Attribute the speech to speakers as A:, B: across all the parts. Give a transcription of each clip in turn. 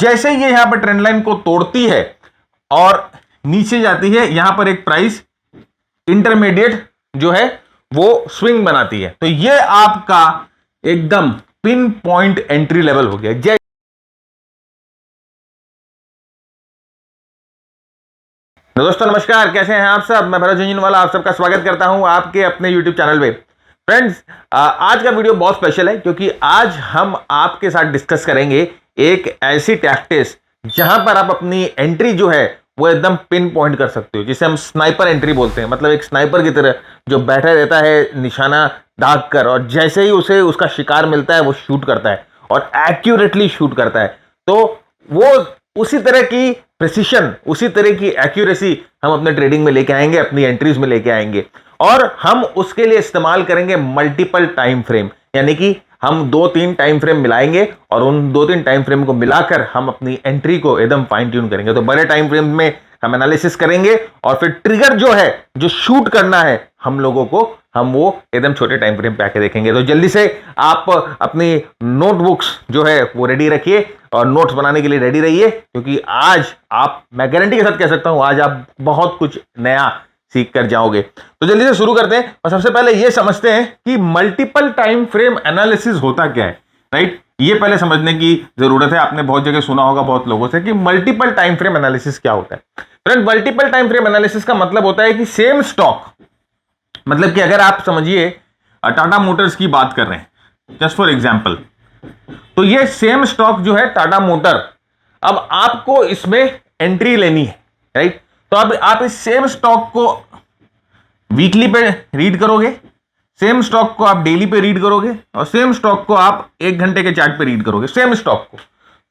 A: जैसे ही ये यहां पर ट्रेंड लाइन को तोड़ती है और नीचे जाती है, यहां पर एक प्राइस इंटरमीडिएट जो है वो स्विंग बनाती है, तो ये आपका एकदम पिन पॉइंट एंट्री लेवल हो गया। दोस्तों नमस्कार, कैसे हैं आप सब। मैं भरत झुंझुनवाला आप सबका स्वागत करता हूं आपके अपने YouTube चैनल पे। फ्रेंड्स, आज का वीडियो बहुत स्पेशल है क्योंकि आज हम आपके साथ डिस्कस करेंगे एक ऐसी टैक्टिक्स जहां पर आप अपनी एंट्री जो है वो एकदम पिन पॉइंट कर सकते हो, जिसे हम स्नाइपर एंट्री बोलते हैं। मतलब एक स्नाइपर की तरह जो बैठा रहता है निशाना दाग कर, और जैसे ही उसे उसका शिकार मिलता है वो शूट करता है और एक्यूरेटली शूट करता है। तो वो उसी तरह की प्रिसिशन, उसी तरह की एक्यूरेसी हम अपने ट्रेडिंग में लेके आएंगे, अपनी एंट्रीज में लेके आएंगे, और हम उसके लिए इस्तेमाल करेंगे मल्टीपल टाइम फ्रेम। यानी कि हम 2-3 टाइम फ्रेम मिलाएंगे और उन 2-3 टाइम फ्रेम को मिलाकर हम अपनी एंट्री को एकदम फाइन ट्यून करेंगे। तो बड़े टाइम फ्रेम में हम एनालिसिस करेंगे और फिर ट्रिगर जो है, जो शूट करना है हम लोगों को, हम वो एकदम छोटे टाइम फ्रेम पे आके देखेंगे। तो जल्दी से आप अपनी नोटबुक्स जो है वो रेडी रखिए और नोट्स बनाने के लिए रेडी रहिए, क्योंकि आज आप, मैं गारंटी के साथ कह सकता हूं, आज आप बहुत कुछ नया सीख कर जाओगे। तो जल्दी से शुरू करते हैं और सबसे पहले ये समझते हैं कि मल्टीपल टाइम फ्रेम एनालिसिस होता क्या है। राइट, ये पहले समझने की जरूरत है। आपने बहुत जगह सुना होगा बहुत लोगों से कि मल्टीपल टाइम फ्रेम एनालिसिस क्या होता है। Friend, multiple time frame analysis का मतलब होता है कि सेम स्टॉक, मतलब कि अगर आप समझिए टाटा मोटर्स की बात कर रहे हैं जस्ट फॉर एग्जांपल, तो ये सेम स्टॉक जो है टाटा मोटर, अब आपको इसमें एंट्री लेनी है। राइट, तो अब आप इस सेम स्टॉक को वीकली पे रीड करोगे, सेम स्टॉक को आप डेली पे रीड करोगे और सेम स्टॉक को आप 1 घंटे के चार्ट पे रीड करोगे, सेम स्टॉक को।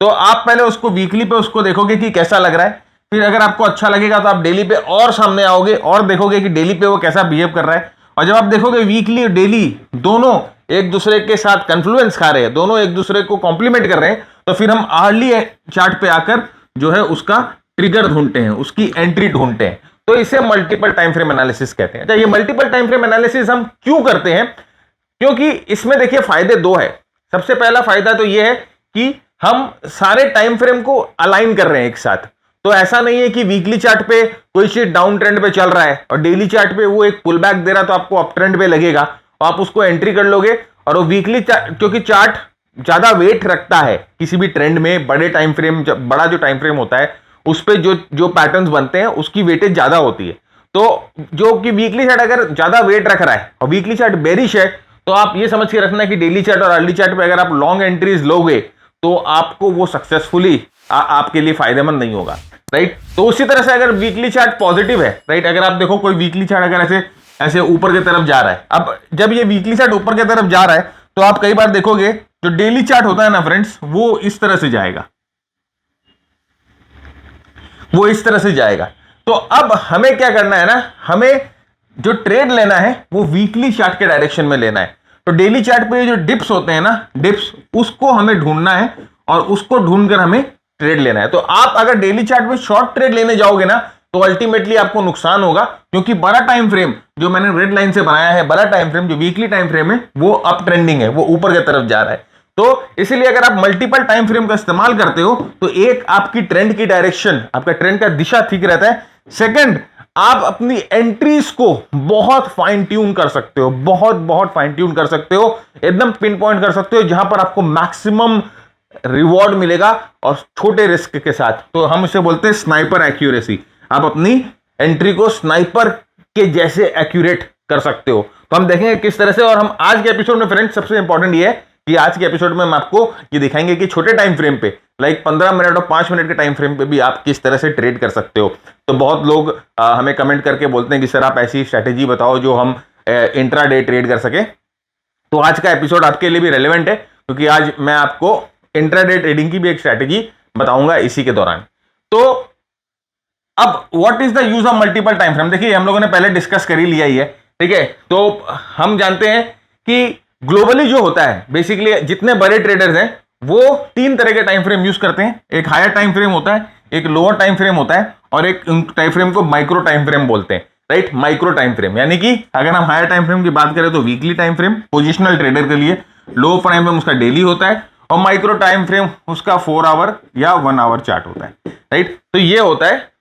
A: तो आप पहले उसको वीकली पे उसको देखोगे कि कैसा लग रहा है, फिर अगर आपको अच्छा लगेगा तो आप डेली पे और सामने आओगे और देखोगे कि डेली पे वो कैसा बिहेव कर रहा है। और जब आप देखोगे वीकली और डेली दोनों एक दूसरे के साथ कन्फ्लुएंस खा रहे हैं, दोनों एक दूसरे को कॉम्प्लीमेंट कर रहे हैं, तो फिर हम अर्ली चार्ट पे आकर जो है उसका ट्रिगर ढूंढते हैं, उसकी एंट्री ढूंढते हैं। तो इसे मल्टीपल टाइम फ्रेम एनालिसिस कहते हैं। ये मल्टीपल टाइम फ्रेम एनालिसिस हम क्यों करते हैं? क्योंकि इसमें देखिए फायदे 2 है। सबसे पहला फायदा तो यह है कि हम सारे टाइम फ्रेम को अलाइन कर रहे हैं एक साथ। तो ऐसा नहीं है कि वीकली चार्ट पे कोई चीज डाउन ट्रेंड पे चल रहा है और डेली चार्ट पे वो एक पुल बैक दे रहा तो आपको अप ट्रेंड पे लगेगा और आप उसको एंट्री कर लोगे। और वो वीकली, क्योंकि चार्ट ज्यादा वेट रखता है किसी भी ट्रेंड में, बड़े टाइम फ्रेम, बड़ा जो टाइम फ्रेम होता है उस पे जो पैटर्न्स बनते हैं उसकी वेटेज ज्यादा होती है। तो जो कि वीकली चार्ट अगर ज्यादा वेट रख रहा है और वीकली चार्ट बेरिश है, तो आप ये समझ के रखना कि डेली चार्ट और अर्ली चार्ट पे अगर आप लॉन्ग एंट्रीज लोगे तो आपको वो सक्सेसफुली आपके लिए फायदेमंद नहीं होगा। राइट, तो उसी तरह से अगर वीकली चार्ट पॉजिटिव है, राइट, अगर आप देखो कोई वीकली चार्ट अगर ऐसे ऐसे ऊपर की तरफ जा रहा है, अब जब ये वीकली चार्ट ऊपर की तरफ जा रहा है तो आप कई बार देखोगे जो डेली चार्ट होता है ना फ्रेंड्स, वो इस तरह से जाएगा, वो इस तरह से जाएगा। तो अब हमें क्या करना है ना, हमें जो ट्रेड लेना है वो वीकली चार्ट के डायरेक्शन में लेना है। तो डेली चार्ट पे जो डिप्स होते हैं ना, डिप्स, उसको हमें ढूंढना है और उसको ढूंढकर हमें ट्रेड लेना है। तो आप अगर डेली चार्ट में शॉर्ट ट्रेड लेने जाओगे ना तो अल्टीमेटली आपको नुकसान होगा, क्योंकि बड़ा टाइम फ्रेम जो मैंने रेड लाइन से बनाया है, बड़ा टाइम फ्रेम जो वीकली टाइम फ्रेम है, वो अप ट्रेंडिंग है, वो ऊपर की तरफ जा रहा है। तो इसीलिए अगर आप मल्टीपल टाइम फ्रेम का इस्तेमाल करते हो तो एक, आपकी ट्रेंड की डायरेक्शन, आपका ट्रेंड का दिशा ठीक रहता है। सेकंड, आप अपनी एंट्रीज को बहुत फाइन ट्यून कर सकते हो, बहुत फाइन ट्यून कर सकते हो, एकदम पिन पॉइंट कर सकते हो, जहां पर आपको मैक्सिमम रिवॉर्ड मिलेगा और छोटे रिस्क के साथ। तो हम इसे बोलते हैं स्नाइपर एक्यूरेसी। आप अपनी एंट्री को स्नाइपर के जैसे एक्यूरेट कर सकते हो। तो हम देखेंगे किस तरह से। और हम आज के एपिसोड में फ्रेंड्स, सबसे इंपॉर्टेंट ये है कि आज के एपिसोड में हम आपको ये दिखाएंगे कि छोटे टाइम फ्रेम पे, लाइक 15 मिनट और 5 मिनट के टाइम फ्रेम पे भी आप किस तरह से ट्रेड कर सकते हो। तो बहुत लोग हमें कमेंट करके बोलते हैं कि सर आप ऐसी स्ट्रैटेजी बताओ जो हम इंट्राडे ट्रेड कर सके। तो आज का एपिसोड आपके लिए भी रेलेवेंट है, क्योंकि आज मैं आपको इंट्राडे ट्रेडिंग की भी एक स्ट्रैटेजी बताऊंगा इसी के दौरान। तो अब what is the use of multiple time frame? देखिए हम लोगों ने पहले डिस्कस कर ही लिया ही है, ठीक है। तो हम जानते हैं कि ग्लोबली जो होता है, बेसिकली जितने बड़े ट्रेडर्स हैं वो 3 तरह के टाइम फ्रेम यूज करते हैं। एक हायर टाइम फ्रेम होता है, एक लोअर टाइम फ्रेम होता है, और एक टाइम फ्रेम को माइक्रो टाइम फ्रेम बोलते हैं। राइट, माइक्रो टाइम फ्रेम, यानी कि अगर हम हायर टाइम फ्रेम की बात करें तो weekly time frame positional trader के लिए, लो टाइम फ्रेम उसका डेली होता है, और माइक्रो टाइम फ्रेम उसका 4 आवर या 1 आवर चार्ट होता है, राइट। तो ये होता है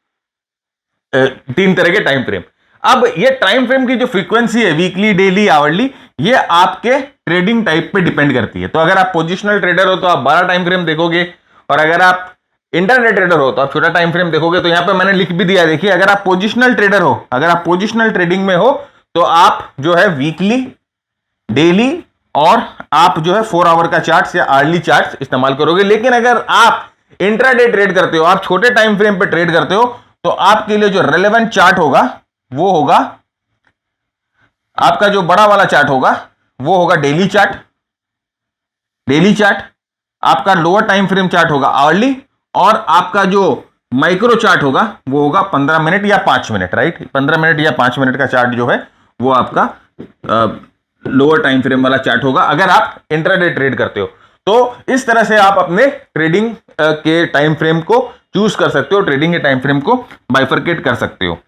A: 3 तरह के टाइम फ्रेम। अब ये टाइम फ्रेम की जो फ्रीक्वेंसी है, वीकली, डेली, आवरली, ये आपके ट्रेडिंग टाइप पे डिपेंड करती है। तो अगर आप पोजिशनल ट्रेडर हो तो आप 12 टाइम फ्रेम देखोगे, और अगर आप इंटरनेट ट्रेडर हो तो आप छोटा टाइम फ्रेम देखोगे। तो यहां पे मैंने लिख भी दिया, देखिए, अगर आप पोजिशनल ट्रेडर हो, अगर आप पोजिशनल ट्रेडिंग में हो तो आप जो है वीकली, डेली और आप जो है 4 आवर का चार्ट या आवर्ली चार्ट इस्तेमाल करोगे। लेकिन अगर आप इंट्राडे ट्रेड करते हो, आप छोटे टाइम फ्रेम पे ट्रेड करते हो, तो आपके लिए जो रेलेवेंट चार्ट होगा वो होगा, आपका जो बड़ा वाला चार्ट होगा वो होगा डेली चार्ट। डेली चार्ट आपका लोअर टाइम फ्रेम चार्ट होगा आवरली, और आपका जो माइक्रो चार्ट होगा वो होगा 15 मिनट या 5 मिनट, राइट। 15 मिनट या 5 मिनट का चार्ट जो है वो आपका लोअर टाइम फ्रेम वाला चार्ट होगा, अगर आप इंट्राडे ट्रेड करते हो। तो इस तरह से आप अपने ट्रेडिंग के टाइम फ्रेम को चूज कर सकते हो, ट्रेडिंग के टाइम फ्रेम को बाइफरकेट कर सकते हो।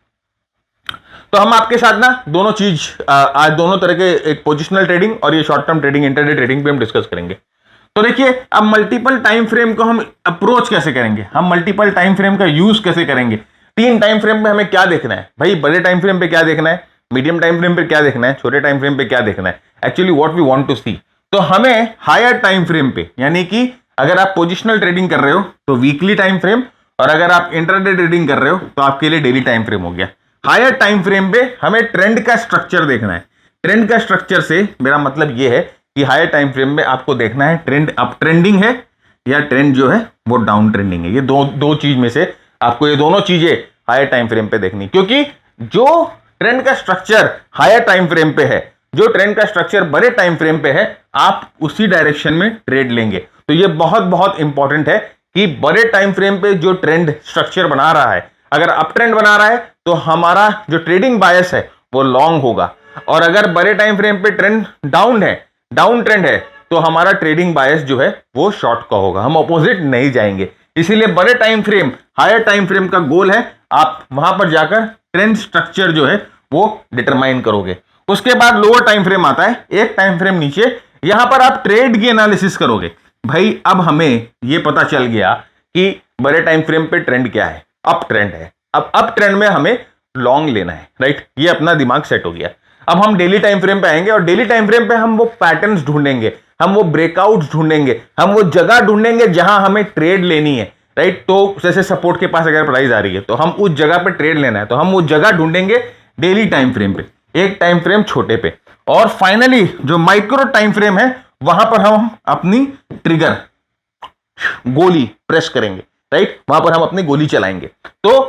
A: तो हम आपके साथ ना दोनों चीज आज दोनों तरह के, एक पोजिशनल ट्रेडिंग और ये short term trading, intraday trading पे हम डिस्कस करेंगे। तो देखिए, अब मल्टीपल टाइम फ्रेम को हम अप्रोच कैसे करेंगे, हम मल्टीपल टाइम फ्रेम का यूज कैसे करेंगे। 3 टाइम फ्रेम पे हमें क्या देखना है भाई, बड़े टाइम फ्रेम पे क्या देखना है, मीडियम टाइम फ्रेम पे क्या देखना है, छोटे टाइम फ्रेम पे क्या देखना है, actually what we want to see. तो हमें हायर टाइम फ्रेम पे, यानी कि अगर आप पोजिशनल ट्रेडिंग कर रहे हो तो वीकली टाइम फ्रेम, और अगर आप इंट्राडे ट्रेडिंग कर रहे हो तो आपके लिए डेली टाइम फ्रेम हो गया। हायर टाइम फ्रेम पे हमें ट्रेंड का स्ट्रक्चर देखना है। ट्रेंड का स्ट्रक्चर से मेरा मतलब यह है कि हायर टाइम फ्रेम में आपको देखना है ट्रेंड अप ट्रेंडिंग है या ट्रेंड जो है वो डाउन ट्रेंडिंग है। ये दो चीज में से आपको ये दोनों चीजें हायर टाइम फ्रेम पे देखनी, क्योंकि जो ट्रेंड का स्ट्रक्चर हायर टाइम फ्रेम पे है, जो ट्रेंड का स्ट्रक्चर बड़े टाइम फ्रेम पे है, आप उसी डायरेक्शन में ट्रेड लेंगे। तो ये बहुत बहुत इंपॉर्टेंट है कि बड़े टाइम फ्रेम पे जो ट्रेंड स्ट्रक्चर बना रहा है, अगर अप ट्रेंड बना रहा है तो हमारा जो ट्रेडिंग बायस है वो लॉन्ग होगा, और अगर बड़े टाइम फ्रेम पे ट्रेंड डाउन है, डाउन ट्रेंड है, तो हमारा ट्रेडिंग बायस जो है वो शॉर्ट का होगा, हम ऑपोजिट नहीं जाएंगे। इसीलिए बड़े time frame, higher time frame का गोल है आप वहां पर जाकर ट्रेंड स्ट्रक्चर जो है वो डिटरमाइन करोगे। उसके बाद लोअर टाइम फ्रेम आता है, एक टाइम फ्रेम नीचे, यहां पर आप ट्रेड की एनालिसिस करोगे। भाई अब हमें यह पता चल गया कि बड़े टाइम फ्रेम पे ट्रेंड क्या है, अप ट्रेंड है, अब अप ट्रेंड में हमें लॉन्ग लेना है, राइट। ये अपना दिमाग सेट हो गया। अब हम डेली टाइम फ्रेम पे आएंगे, और डेली टाइम फ्रेम पे हम वो पैटर्न्स ढूंढेंगे, हम वो ब्रेकआउट्स ढूंढेंगे, हम वो जगह ढूंढेंगे जहां हमें ट्रेड लेनी है, राइट। तो जैसे सपोर्ट के पास अगर प्राइस आ रही है तो हम उस जगह पे ट्रेड लेना है, तो हम वो जगह ढूंढेंगे डेली टाइम फ्रेम पे, एक टाइम फ्रेम छोटे पे। और फाइनली जो माइक्रो टाइम फ्रेम है वहां पर हम अपनी ट्रिगर गोली प्रेस करेंगे, राइट, वहां पर हम अपनी गोली चलाएंगे। तो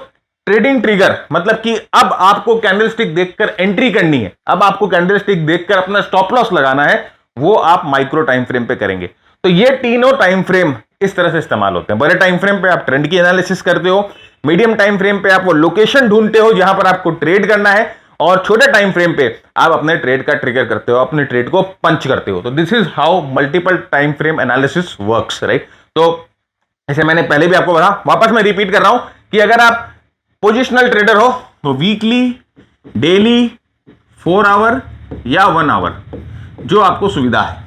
A: ट्रेडिंग ट्रिगर मतलब कि अब आपको कैंडलस्टिक देखकर एंट्री करनी है, अब आपको कैंडलस्टिक देखकर अपना स्टॉप लॉस लगाना है, वो आप माइक्रो टाइम फ्रेम पे करेंगे। तो ये तीनों टाइम फ्रेम इस तरह से इस्तेमाल होते हैं। बड़े टाइम फ्रेम पे आप ट्रेंड की एनालिसिस करते हो, मीडियम टाइम फ्रेम पे आप वो लोकेशन ढूंढते हो जहां पर आपको ट्रेड करना है, और छोटे टाइम फ्रेम पे आप अपने ट्रेड का ट्रिगर करते हो, अपने ट्रेड को पंच करते हो। तो this is how multiple time frame analysis works, right. तो जैसे मैंने पहले भी आपको बताया, वापस मैं रिपीट कर रहा हूं कि अगर आप पोजिशनल ट्रेडर हो तो वीकली, डेली, 4 आवर या 1 आवर, जो आपको सुविधा है।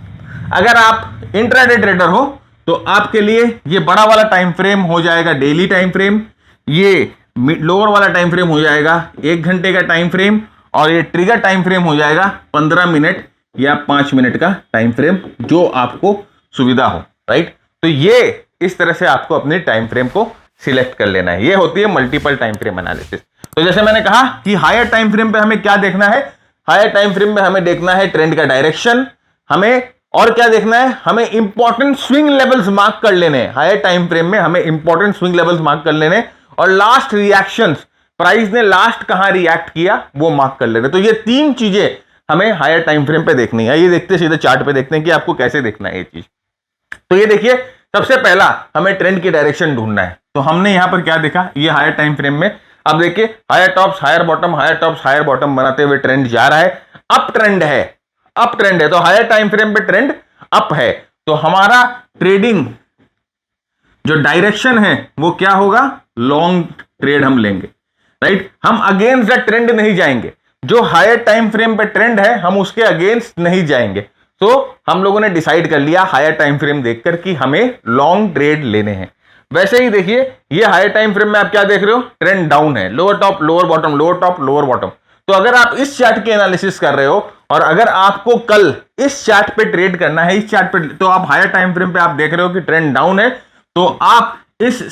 A: अगर आप इंट्राडे ट्रेडर हो तो आपके लिए ये बड़ा वाला टाइम फ्रेम हो जाएगा डेली टाइम फ्रेम, ये लोअर वाला टाइम फ्रेम हो जाएगा 1 घंटे का टाइम फ्रेम, और ये ट्रिगर टाइम फ्रेम हो जाएगा 15 मिनट या 5 मिनट का टाइम फ्रेम, जो आपको सुविधा हो, राइट। तो ये इस तरह से आपको अपने टाइम फ्रेम को सिलेक्ट कर लेना है। ये होती है मल्टीपल टाइम फ्रेम एनालिसिस। तो जैसे मैंने कहा कि हायर टाइम फ्रेम पे हमें क्या देखना है, हायर टाइम फ्रेम में हमें देखना है ट्रेंड का डायरेक्शन, हमें और क्या देखना है, हमें इंपॉर्टेंट स्विंग लेवल्स मार्क कर लेने हैं। हायर टाइम फ्रेम में हमें इंपॉर्टेंट स्विंग लेवल्स मार्क कर लेने, और लास्ट रिएक्शंस, प्राइस ने लास्ट कहां रिएक्ट किया वो मार्क कर लेने। तो ये 3 चीजें हमें हायर टाइम फ्रेम पे देखनी है। ये देखते सीधे चार्ट पे देखते हैं कि आपको कैसे देखना है ये चीज। तो ये देखिए, सबसे पहला हमें ट्रेंड की डायरेक्शन ढूंढना है। तो हमने यहां पर क्या देखा, ये हायर टाइम फ्रेम में अब देखिए higher tops higher bottom, higher tops higher bottom बनाते हुए ट्रेंड जा रहा है, अप ट्रेंड है, अप ट्रेंड है। तो हायर टाइम फ्रेम पे ट्रेंड अप है, तो हमारा ट्रेडिंग जो डायरेक्शन है वो क्या होगा, लॉन्ग ट्रेड हम लेंगे, राइट। हम अगेंस्ट द ट्रेंड नहीं जाएंगे, जो हायर टाइम फ्रेम पे ट्रेंड है हम उसके अगेंस्ट नहीं जाएंगे। तो हम लोगों ने डिसाइड कर लिया हायर टाइम फ्रेम देखकर कि हमें लॉन्ग ट्रेड लेने हैं। वैसे ही देखिए ये हायर टाइम फ्रेम में आप क्या देख रहे हो, ट्रेंड डाउन है, lower top lower bottom, lower top lower bottom. तो अगर आप इस चार्ट के एनालिसिस कर रहे हो और अगर आपको कल इस चार्ट पे ट्रेड करना है, इस चार्ट पे, तो आप हायर टाइम फ्रेम पे आप देख रहे हो कि ट्रेंड डाउन है, तो आप इस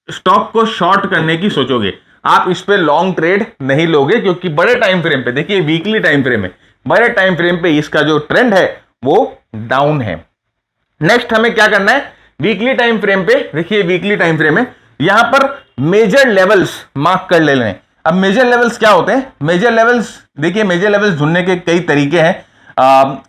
A: स्टॉक को शॉर्ट करने की सोचोगे, आप इस पे लॉन्ग ट्रेड नहीं लोगे, क्योंकि बड़े टाइम फ्रेम पे, देखिए वीकली टाइम फ्रेम है, बड़े टाइम फ्रेम पे इसका जो ट्रेंड है वो डाउन है। नेक्स्ट हमें क्या करना है, वीकली टाइम फ्रेम पे, देखिए वीकली टाइम फ्रेम है, यहां पर मेजर लेवल्स मार्क कर लेने हैं। अब मेजर लेवल्स क्या होते हैं, मेजर लेवल्स, देखिए मेजर लेवल्स ढूंढने के कई तरीके हैं।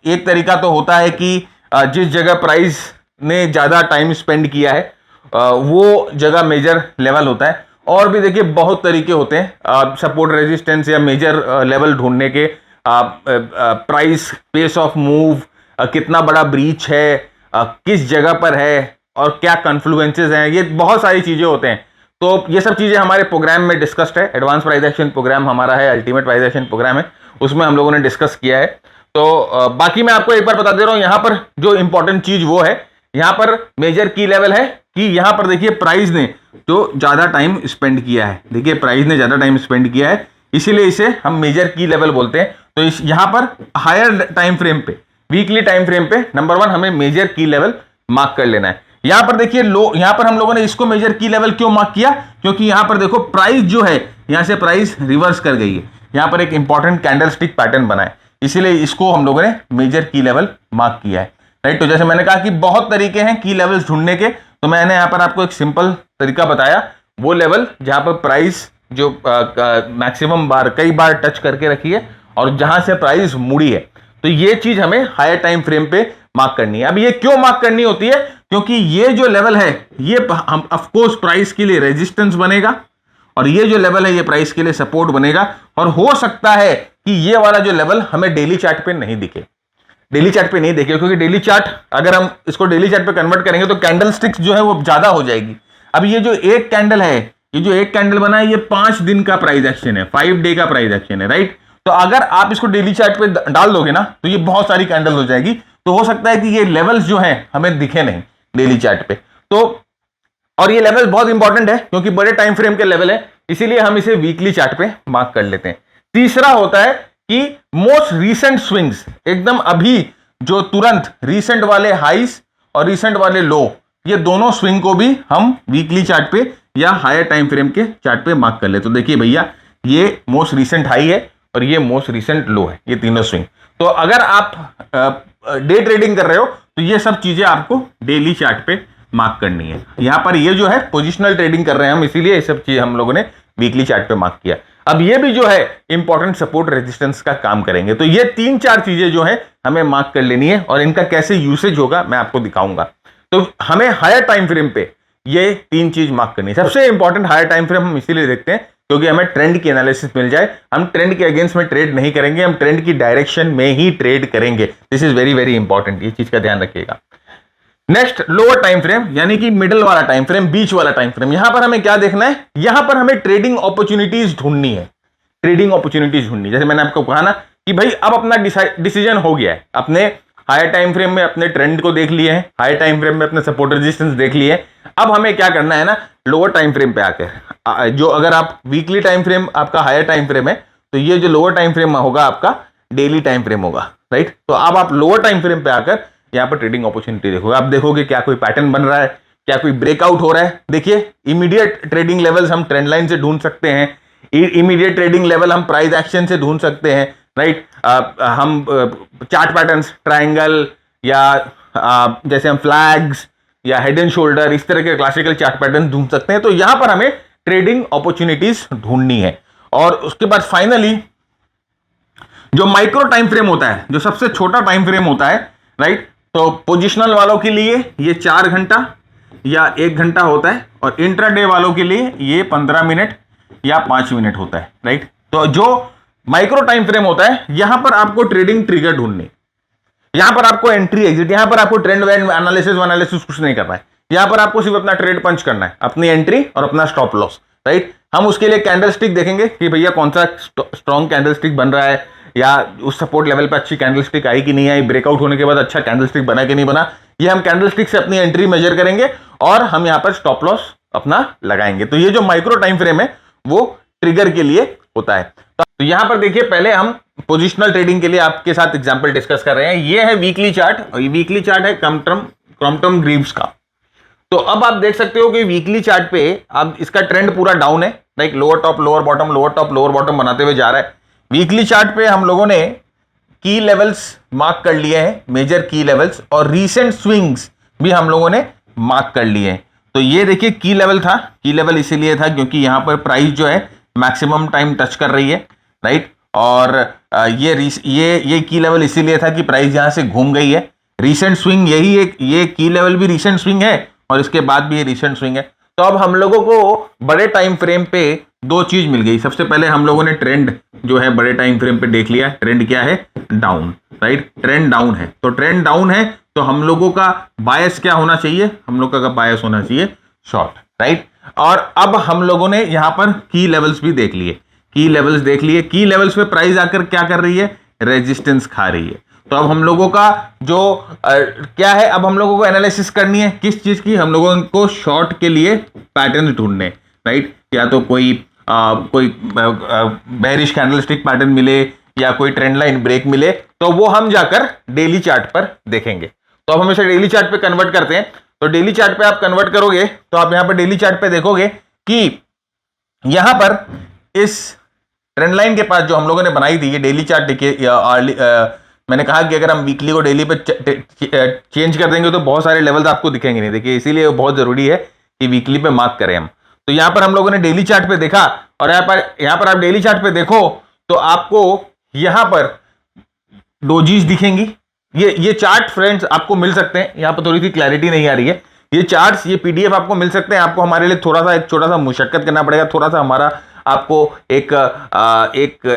A: एक तरीका तो होता है कि जिस जगह प्राइस ने ज्यादा टाइम स्पेंड किया है वो जगह मेजर लेवल होता है। और भी देखिए बहुत तरीके होते हैं सपोर्ट रेजिस्टेंस या मेजर लेवल ढूंढने के, प्राइस पेस ऑफ मूव, कितना बड़ा ब्रीच है, किस जगह पर है और क्या कन्फ्लुएंसेस हैं, ये बहुत सारी चीजें होते हैं। तो ये सब चीजें हमारे प्रोग्राम में डिस्कस्ड है, एडवांस प्राइस एक्शन प्रोग्राम हमारा है, अल्टीमेट प्राइस एक्शन प्रोग्राम है, उसमें हम लोगों ने डिस्कस किया है। तो बाकी मैं आपको एक बार बता दे रहा हूं, यहां पर जो इंपॉर्टेंट चीज वो है, यहां पर मेजर की लेवल है कि यहां पर देखिए प्राइस ने जो ज्यादा टाइम स्पेंड किया है, देखिए प्राइस ने ज्यादा टाइम स्पेंड किया है, इसीलिए इसे हम मेजर की लेवल बोलते हैं। तो यहां पर हायर टाइम फ्रेम पे, वीकली टाइम फ्रेम पे नंबर 1 हमें मेजर की लेवल मार्क कर लेना है। यहां पर देखिए यहां पर हम लोगों ने इसको मेजर की लेवल क्यों मार्क किया, क्योंकि यहां पर देखो प्राइस जो है यहां से प्राइस रिवर्स कर गई है, यहां पर एक इंपॉर्टेंट कैंडलस्टिक पैटर्न बना है, इसीलिए इसको हम लोगों ने मेजर की लेवल मार्क किया है, राइट। तो जैसे मैंने कहा कि बहुत तरीके हैं की लेवल्स ढूंढने के, तो मैंने यहां पर आपको एक सिंपल तरीका बताया, वो लेवल जहां पर प्राइस जो मैक्सिमम बार कई बार टच करके रखी है और जहां से प्राइस मुड़ी है, तो ये चीज हमें हायर टाइम फ्रेम पे मार्क करनी है। अब ये क्यों मार्क करनी होती है, क्योंकि ये जो लेवल है ये हम ऑफ कोर्स प्राइस के लिए रेजिस्टेंस बनेगा और ये जो लेवल है ये प्राइस के लिए सपोर्ट बनेगा, और हो सकता है कि ये वाला जो लेवल हमें डेली चार्ट पे नहीं दिखे, डेली चार्ट पे नहीं देखे, क्योंकि डेली चार्ट अगर हम इसको डेली चार्ट पे कन्वर्ट करेंगे तो कैंडल स्टिक्स जो है वो ज्यादा हो जाएगी। अब ये जो एक कैंडल है, ये जो एक कैंडल बना है, ये 5 दिन का प्राइस एक्शन है, 5 डे का प्राइस एक्शन है, राइट। तो अगर आप इसको डेली चार्ट पे डाल दोगे ना तो ये बहुत सारी कैंडल हो जाएगी, तो हो सकता है कि ये लेवल्स जो हैं हमें दिखे नहीं डेली चार्ट पे। तो और ये लेवल बहुत इंपॉर्टेंट है क्योंकि बड़े टाइम फ्रेम के लेवल है, इसीलिए हम इसे वीकली चार्ट पे मार्क कर लेते हैं। तीसरा होता है कि मोस्ट रीसेंट स्विंग्स, एकदम अभी जो तुरंत रीसेंट वाले हाइस और रीसेंट वाले लो, ये दोनों स्विंग को भी हम वीकली चार्ट पे या हायर टाइम फ्रेम के चार्ट पे मार्क कर ले। तो देखिए भैया ये मोस्ट रीसेंट हाई है और ये मोस्ट रीसेंट लो है, ये तीनों स्विंग। तो अगर आप डे ट्रेडिंग कर रहे हो तो ये सब चीजें आपको डेली चार्ट पे मार्क करनी है। यहां पर ये जो है पोजिशनल ट्रेडिंग कर रहे हैं हम, इसीलिए ये सब चीज हम लोगों ने वीकली चार्ट पे मार्क किया। अब ये भी जो है इंपॉर्टेंट सपोर्ट रेजिस्टेंस का काम करेंगे। तो ये 3-4 चीजें जो है हमें मार्क कर लेनी है और इनका कैसे यूसेज होगा मैं आपको दिखाऊंगा। तो हमें हायर टाइम फ्रेम पे ये 3 चीज मार्क करनी है। सबसे इंपॉर्टेंट हायर टाइम फ्रेम हम इसीलिए देखते हैं क्योंकि हमें ट्रेंड की एनालिसिस मिल जाए। हम ट्रेंड के अगेंस्ट में ट्रेड नहीं करेंगे, हम ट्रेंड की डायरेक्शन में ही ट्रेड करेंगे। This is very very important, ये चीज का ध्यान रखिएगा। नेक्स्ट लोअर टाइम फ्रेम, यानी कि मिडिल वाला टाइम फ्रेम, बीच वाला टाइम फ्रेम। यहां पर हमें क्या देखना है, यहां पर हमें ट्रेडिंग अपॉर्चुनिटीज ढूंढनी है, ट्रेडिंग अपॉर्चुनिटीज ढूंढनी। जैसे मैंने आपको कहा ना कि भाई अब अपना डिसीजन हो गया है, अपने हायर टाइम फ्रेम में अपने ट्रेंड को देख लिए हैं, हायर टाइम फ्रेम में अपने सपोर्ट रेजिस्टेंस देख लिए। अब हमें क्या करना है ना, लोअर टाइम फ्रेम पे आकर, जो अगर आप वीकली टाइम फ्रेम आपका हायर टाइम फ्रेम है तो ये जो लोअर टाइम फ्रेम होगा आपका डेली टाइम फ्रेम होगा, राइट। तो अब आप लोअर टाइम फ्रेम पे आकर यहां पर ट्रेडिंग अपॉर्चुनिटी देखोगे। आप देखोगे क्या कोई पैटर्न बन रहा है, क्या कोई ब्रेकआउट हो रहा है। देखिए इमीडिएट ट्रेडिंग लेवल्स हम ट्रेंड लाइन से ढूंढ सकते हैं, इमीडिएट ट्रेडिंग लेवल हम प्राइस एक्शन से ढूंढ सकते हैं, राइट। हम चार्ट पैटर्न्स, ट्रायंगल या जैसे हम फ्लैग्स या हेड एंड शोल्डर, इस तरह के क्लासिकल चार्ट पैटर्न ढूंढ सकते हैं। तो यहां पर हमें ट्रेडिंग अपॉर्चुनिटीज ढूंढनी है। और उसके बाद फाइनली जो माइक्रो टाइम फ्रेम होता है, जो सबसे छोटा टाइम फ्रेम होता है, राइट। तो पोजिशनल वालों के लिए ये 4 घंटा या 1 घंटा होता है और इंट्राडे वालों के लिए ये 15 मिनट या 5 मिनट होता है, राइट। तो जो माइक्रो टाइम फ्रेम होता है यहां पर आपको ट्रेडिंग ट्रिगर ढूंढनी, यहां पर आपको एंट्री एग्जिट, यहां पर आपको ट्रेंड वेंड एनालिसिस कुछ नहीं करना है। यहां पर आपको सिर्फ अपना ट्रेड पंच करना है, अपनी एंट्री और अपना स्टॉप लॉस, राइट। हम उसके लिए कैंडल स्टिक देखेंगे कि भैया कौन सा स्ट्रॉन्ग कैंडल स्टिक बन रहा है, या उस सपोर्ट लेवल पे अच्छी कैंडलस्टिक आई कि नहीं आई, ब्रेकआउट होने के बाद अच्छा कैंडलस्टिक बना कि नहीं बना, ये हम कैंडलस्टिक से अपनी एंट्री मेजर करेंगे और हम यहां पर स्टॉप लॉस अपना लगाएंगे। तो ये जो माइक्रो टाइम फ्रेम है वो ट्रिगर के लिए होता है। तो यहां पर देखिए, पहले हम पोजिशनल ट्रेडिंग के लिए आपके साथ एग्जांपल डिस्कस कर रहे हैं। ये है वीकली चार्ट, और ये वीकली चार्ट है क्रॉम्पटन ग्रीव्स का। तो अब आप देख सकते हो कि वीकली चार्ट पे अब इसका ट्रेंड पूरा डाउन है, like lower top lower bottom lower top lower bottom बनाते हुए जा रहा है। वीकली चार्ट पे हम लोगों ने की लेवल्स मार्क कर लिए हैं, मेजर की लेवल्स, और रीसेंट स्विंग्स भी हम लोगों ने मार्क कर लिए हैं। तो ये देखिए की लेवल था, की लेवल इसीलिए था क्योंकि यहां पर प्राइस जो है मैक्सिमम टाइम टच कर रही है, राइट। और ये की लेवल इसीलिए था कि प्राइस यहां से घूम गई है। रीसेंट स्विंग यही एक, ये की लेवल भी रीसेंट स्विंग है और इसके बाद भी ये रीसेंट स्विंग है। तो अब हम लोगों को बड़े टाइम फ्रेम पे दो चीज मिल गई। सबसे पहले हम लोगों ने ट्रेंड जो है बड़े टाइम फ्रेम पे देख लिया, ट्रेंड क्या है, डाउन, राइट, ट्रेंड डाउन है। तो ट्रेंड डाउन है तो हम लोगों का बायस क्या होना चाहिए, हम लोगों का बायस होना चाहिए शॉर्ट, राइट। और अब हम लोगों ने यहां पर की लेवल्स भी देख लिए, की लेवल्स देख लिए, की लेवल्स पे प्राइस आकर क्या कर रही है, रेजिस्टेंस खा रही है। तो अब हम लोगों का जो क्या है, अब हम लोगों को एनालिसिस करनी है किस चीज की, हम लोगों को शॉर्ट के लिए पैटर्न ढूंढने, राइट। या तो कोई बेरिश कैंडलस्टिक पैटर्न मिले या कोई ट्रेंड लाइन ब्रेक मिले, तो वो हम जाकर डेली चार्ट पर देखेंगे। तो अब हम इसे डेली चार्ट पे कन्वर्ट करते हैं। तो डेली चार्ट पे आप कन्वर्ट करोगे तो आप यहां पर डेली चार्ट पे देखोगे कि यहां पर इस ट्रेंड लाइन के पास जो हम लोगों ने बनाई थी, ये डेली चार्ट देखिए, मैंने कहा कि अगर हम वीकली को डेली पे चेंज कर देंगे तो बहुत सारे लेवल्स आपको दिखेंगे नहीं। देखिए इसीलिए बहुत जरूरी है कि वीकली पे मार्क करें हम। तो यहां पर हम लोगों ने डेली चार्ट पे देखा, और यहां पर आप डेली चार्ट पे देखो तो आपको यहां पर डोजीज दिखेंगी। ये चार्ट फ्रेंड्स आपको मिल सकते हैं, यहां पर थोड़ी सी क्लैरिटी नहीं आ रही है। ये चार्ट्स, ये पीडीएफ आपको मिल सकते हैं। आपको हमारे लिए थोड़ा सा एक छोटा सा मुशक्कत करना पड़ेगा, थोड़ा सा हमारा आपको एक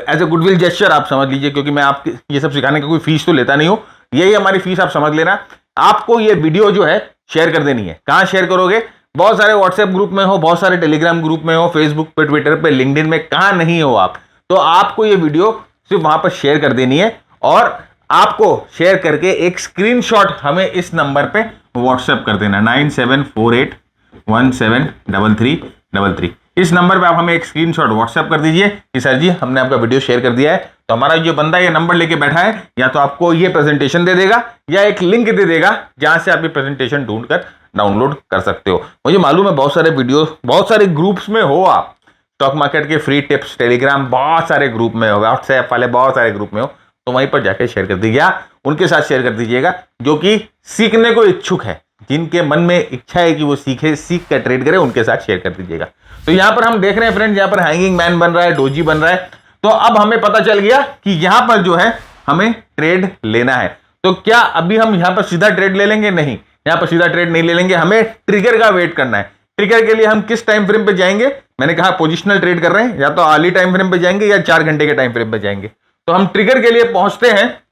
A: एज ए गुडविल जेस्चर आप समझ लीजिए, क्योंकि मैं आपके ये सब सिखाने का कोई फीस तो लेता नहीं हूं, यही हमारी फीस आप समझ लेना। आपको ये वीडियो जो है शेयर कर देनी है। कहां शेयर करोगे, बहुत सारे व्हाट्सएप ग्रुप में हो, बहुत सारे टेलीग्राम ग्रुप में हो, फेसबुक पे, ट्विटर पे, लिंक्डइन में, कहां नहीं हो आप, तो आपको ये वीडियो सिर्फ वहां पर शेयर कर देनी है। और आपको शेयर करके एक स्क्रीनशॉट हमें इस नंबर पे व्हाट्सएप कर देना, 9748173333। इस नंबर पे आप हमें एक स्क्रीनशॉट व्हाट्सएप कर दीजिए कि सर जी हमने आपका वीडियो शेयर कर दिया है। तो हमारा जो बंदा ये नंबर लेके बैठा है, या तो आपको ये प्रेजेंटेशन दे देगा या एक लिंक दे देगा जहां से आप ये प्रेजेंटेशन ढूंढकर डाउनलोड कर सकते हो। मुझे मालूम है बहुत सारे वीडियो, बहुत सारे ग्रुप्स में हो आप, स्टॉक मार्केट के फ्री टिप्स, टेलीग्राम, बहुत सारे ग्रुप में हो, व्हाट्सएप वाले बहुत सारे ग्रुप में हो, तो वहीं पर जाकर शेयर कर दीजिएगा, उनके साथ शेयर कर दीजिएगा जो कि सीखने को इच्छुक है, जिनके मन में इच्छा है कि वो सीखे, सीख कर ट्रेड करे, उनके साथ शेयर कर दीजिएगा। तो यहां पर हम देख रहे हैं फ्रेंड्स, यहां पर हैंगिंग मैन बन रहा है, डोजी बन रहा है। तो अब हमें पता चल गया कि यहां पर जो है हमें ट्रेड लेना है। तो क्या अभी हम यहां पर सीधा ट्रेड ले लेंगे? नहीं, यहां पर सीधा ट्रेड नहीं ले लेंगे, हमें ट्रिगर का वेट करना है। ट्रिगर के लिए हम किस टाइम फ्रेम पे जाएंगे? मैंने कहा पोजिशनल ट्रेड कर रहे हैं, या तो अर्ली टाइम फ्रेम पे जाएंगे या 4 घंटे के टाइम फ्रेम पे जाएंगे। तो हम ट्रिगर के लिए पहुंचते हैं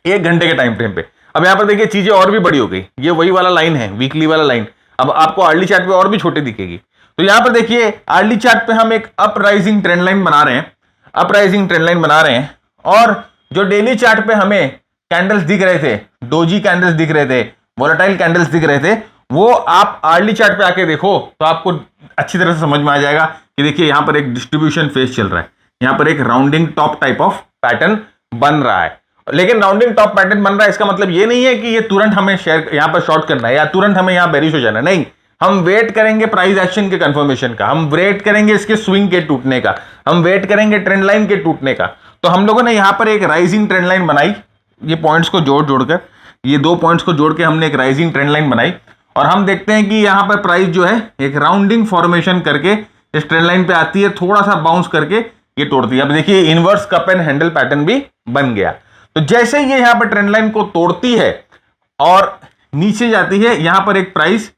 A: 1 घंटे के टाइम फ्रेम पे। अब यहां पर देखिए चीजें और भी बड़ी हो गई, ये वही वाला लाइन है, वीकली वाला लाइन, अब आपको अर्ली चार्ट पे और भी छोटी दिखेगी। तो यहां पर देखिए अर्ली चार्ट पे हम एक अप राइजिंग ट्रेंड लाइन बना रहे हैं, अप राइजिंग ट्रेंड लाइन बना रहे हैं। और जो डेली चार्ट पे हमें कैंडल्स दिख रहे थे, डोजी कैंडल्स दिख रहे थे, वोलेटाइल कैंडल्स दिख रहे थे, वो आप अर्ली चार्ट पे आके देखो तो आपको अच्छी तरह से समझ में आ जाएगा कि देखिए यहां पर एक डिस्ट्रीब्यूशन फेज चल रहा है, यहां पर एक rounding top type of pattern बन रहा है। लेकिन राउंडिंग टॉप पैटर्न बन रहा है, इसका मतलब ये नहीं है कि ये तुरंत हमें शेयर यहां पर शॉर्ट करना है या तुरंत हमें यहां बेरिश हो जाना है। नहीं, हम वेट करेंगे प्राइस एक्शन के कंफर्मेशन का, हम वेट करेंगे इसके स्विंग के टूटने का, हम वेट करेंगे ट्रेंड लाइन के टूटने का। तो हम लोगों ने यहां पर एक राइजिंग ट्रेंड लाइन बनाई, ये पॉइंट्स को जोड़कर, ये 2 पॉइंट्स को जोड़ के हमने एक राइजिंग ट्रेंड लाइन बनाई। और हम देखते हैं कि यहां पर प्राइस जो है एक राउंडिंग फॉर्मेशन करके इस ट्रेंड लाइन पे आती है, थोड़ा सा बाउंस करके ये तोड़ती है। अब देखिए inverse cup and handle pattern भी बन गया। तो जैसे ये यहां पर ट्रेंड लाइन को तोड़ती है और नीचे जाती है, यहां पर एक प्राइस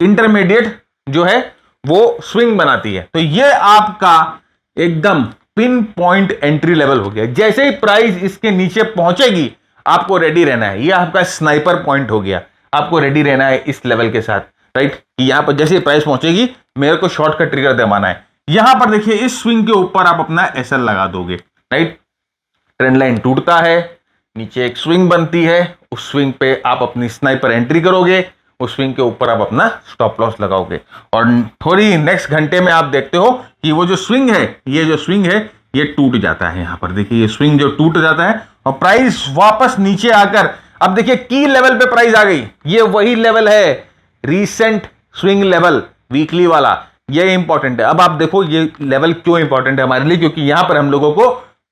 A: इंटरमीडिएट जो है वो स्विंग बनाती है। तो ये आपका एकदम पिन पॉइंट एंट्री लेवल हो गया। जैसे ही प्राइस इसके नीचे पहुंचेगी आपको रेडी रहना है, ये आपका स्नाइपर पॉइंट हो गया, आपको रेडी रहना है इस लेवल के साथ, राइट। कि यहां पर जैसे प्राइस पहुंचेगी मेरे को शॉर्ट का ट्रिगर दबाना है। यहां पर देखिए इस स्विंग के ऊपर आप अपना एसएल लगा दोगे, राइट। ट्रेंड लाइन टूटता है, नीचे एक स्विंग बनती है, उस स्विंग पे आप अपनी स्नाइपर एंट्री करोगे, उस स्विंग के ऊपर आप अपना स्टॉप लॉस लगाओगे और थोड़ी नेक्स्ट घंटे में आप देखते हो कि वो जो स्विंग है, ये जो स्विंग है ये टूट जाता है। यहां पर देखिए ये स्विंग जो टूट जाता है और प्राइस वापस नीचे आकर, अब देखिए की लेवल पे प्राइस आ गई, ये वही लेवल है रीसेंट स्विंग लेवल वीकली वाला, ये इंपॉर्टेंट है। अब आप देखो ये लेवल क्यों इंपॉर्टेंट है हमारे लिए, क्योंकि यहां पर हम लोगों को